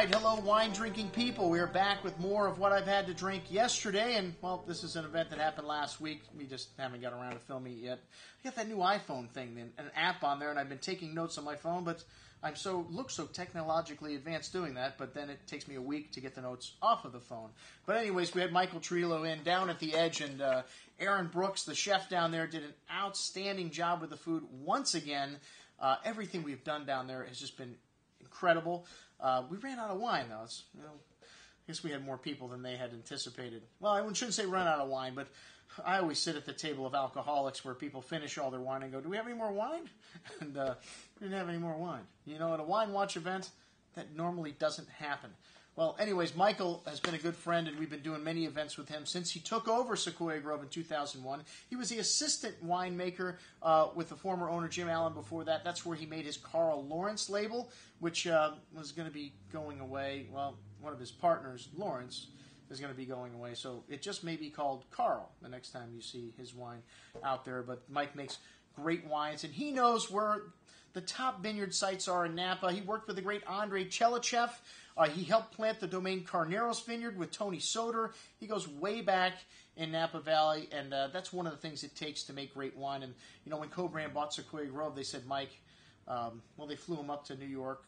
right, hello wine-drinking people. We are back with more of what I've had to drink yesterday, and, well, this is an event that happened last week. We just haven't got around to filming it yet. I got that new iPhone thing, an app on there, and I've been taking notes on my phone, but I'm look so technologically advanced doing that, but then it takes me a week to get the notes off of the phone. But anyways, we had Michael Trillo in down at the edge, and Aaron Brooks, the chef down there, did an outstanding job with the food once again. Everything we've done down there has just been incredible. We ran out of wine, though. I guess we had more people than they had anticipated. Well, I shouldn't say run out of wine, but I always sit at the table of alcoholics where people finish all their wine and go, do we have any more wine? And we didn't have any more wine. You know, at a Wine Watch event, that normally doesn't happen. Well, anyways, Michael has been a good friend, and we've been doing many events with him since he took over Sequoia Grove in 2001. He was the assistant winemaker with the former owner, Jim Allen, before that. That's where he made his Carl Lawrence label, which was going to be going away. Well, one of his partners, Lawrence, is going to be going away. So it just may be called Carl the next time you see his wine out there. But Mike makes great wines, and he knows where the top vineyard sites are in Napa. He worked with the great Andrei Chelichev. He helped plant the Domaine Carneros vineyard with Tony Soder. He goes way back in Napa Valley, and that's one of the things it takes to make great wine. And, you know, when Co-Brand bought Sequoia Grove, they said, Mike, they flew him up to New York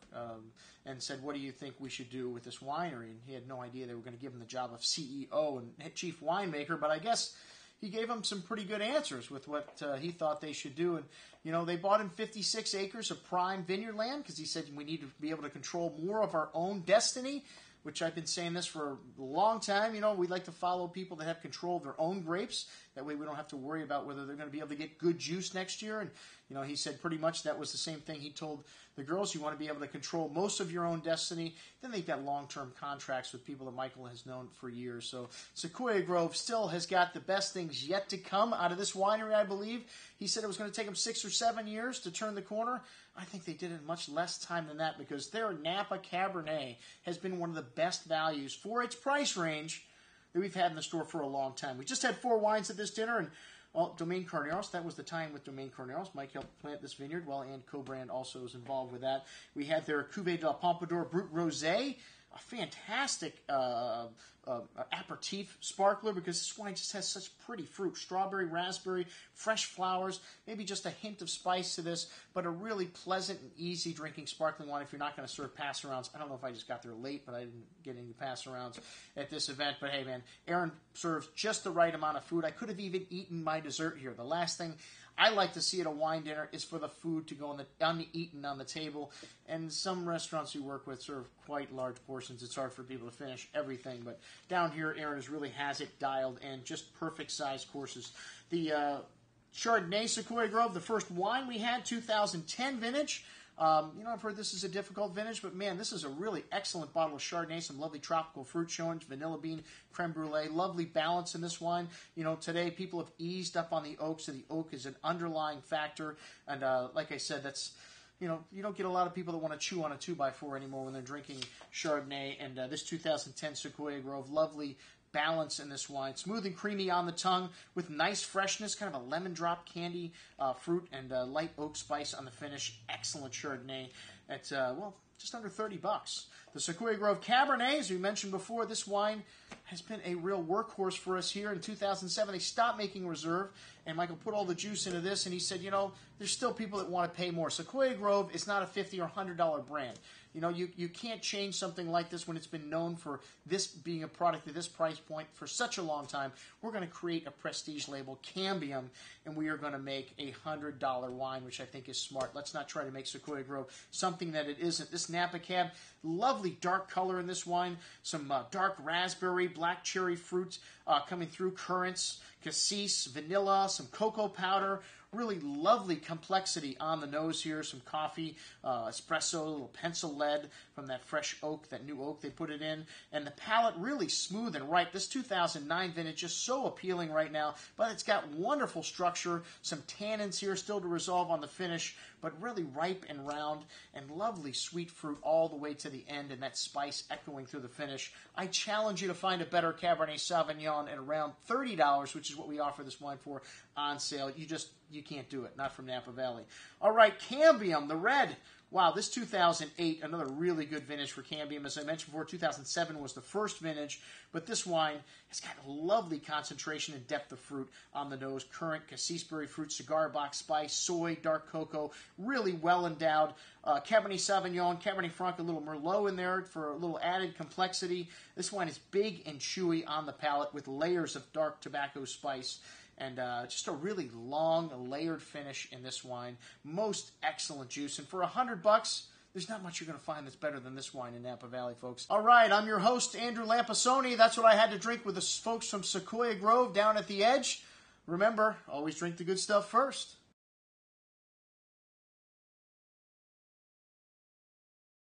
and said, what do you think we should do with this winery? And he had no idea they were going to give him the job of CEO and chief winemaker, but I guess he gave them some pretty good answers with what he thought they should do. And, you know, they bought him 56 acres of prime vineyard land because he said we need to be able to control more of our own destiny, which I've been saying this for a long time. You know, we like to follow people that have control of their own grapes. That way we don't have to worry about whether they're going to be able to get good juice next year. And, you know, he said pretty much that was the same thing he told the girls. You want to be able to control most of your own destiny. Then they've got long-term contracts with people that Michael has known for years. So Sequoia Grove still has got the best things yet to come out of this winery, I believe. He said it was going to take them 6 or 7 years to turn the corner. I think they did it in much less time than that because their Napa Cabernet has been one of the best values for its price range that we've had in the store for a long time. We just had 4 wines at this dinner, and, well, Domaine Carneros, that was the time with Domaine Carneros. Mike helped plant this vineyard, well, and Co-Brand also was involved with that. We had their Cuvée de la Pompadour Brut Rosé, a fantastic aperitif sparkler because this wine just has such pretty fruit. Strawberry, raspberry, fresh flowers, maybe just a hint of spice to this, but a really pleasant and easy drinking sparkling wine if you're not going to serve pass-arounds. I don't know if I just got there late, but I didn't get any pass-arounds at this event. But hey, man, Aaron serves just the right amount of food. I could have even eaten my dessert here. The last thing I like to see at a wine dinner is for the food to go eaten on the table. And some restaurants we work with serve quite large portions. It's hard for people to finish everything. But down here, Aaron really has it dialed in. Just perfect size courses. The Chardonnay Sequoia Grove, the first wine we had, 2010 vintage. I've heard this is a difficult vintage, but man, this is a really excellent bottle of Chardonnay. Some lovely tropical fruit showing, vanilla bean, creme brulee, lovely balance in this wine. You know, today people have eased up on the oak, so the oak is an underlying factor. And like I said, that's, you know, you don't get a lot of people that want to chew on a 2x4 anymore when they're drinking Chardonnay. And this 2010 Sequoia Grove, lovely balance in this wine. Smooth and creamy on the tongue with nice freshness, kind of a lemon drop candy fruit and light oak spice on the finish. Excellent Chardonnay at, just under $30. The Sequoia Grove Cabernet, as we mentioned before, this wine has been a real workhorse for us here. In 2007, they stopped making reserve, and Michael put all the juice into this, and he said, you know, there's still people that want to pay more. Sequoia Grove is not a $50 or $100 brand. You know, you can't change something like this when it's been known for this being a product at this price point for such a long time. We're going to create a prestige label, Cambium, and we are going to make a $100 wine, which I think is smart. Let's not try to make Sequoia Grove something that it isn't. This Napa Cab, lovely dark color in this wine, some dark raspberry, black cherry fruit coming through, currants, cassis, vanilla, some cocoa powder. Really lovely complexity on the nose here. Some coffee, espresso, a little pencil lead from that fresh oak, that new oak they put it in. And the palate really smooth and ripe. This 2009 vintage just so appealing right now. But it's got wonderful structure. Some tannins here still to resolve on the finish. But really ripe and round. And lovely sweet fruit all the way to the end. And that spice echoing through the finish. I challenge you to find a better Cabernet Sauvignon at around $30, which is what we offer this wine for on sale. You can't do it. Not from Napa Valley. All right, Cambium, the red. wow, this 2008, another really good vintage for Cambium. As I mentioned before, 2007 was the first vintage, but this wine has got a lovely concentration and depth of fruit on the nose. Currant, cassis-berry fruit, cigar box spice, soy, dark cocoa, really well endowed. Cabernet Sauvignon, Cabernet Franc, a little Merlot in there for a little added complexity. This wine is big and chewy on the palate with layers of dark tobacco spice. And just a really long, layered finish in this wine. Most excellent juice. And for $100, there's not much you're going to find that's better than this wine in Napa Valley, folks. All right, I'm your host, Andrew Lampasoni. That's what I had to drink with the folks from Sequoia Grove down at the edge. Remember, always drink the good stuff first.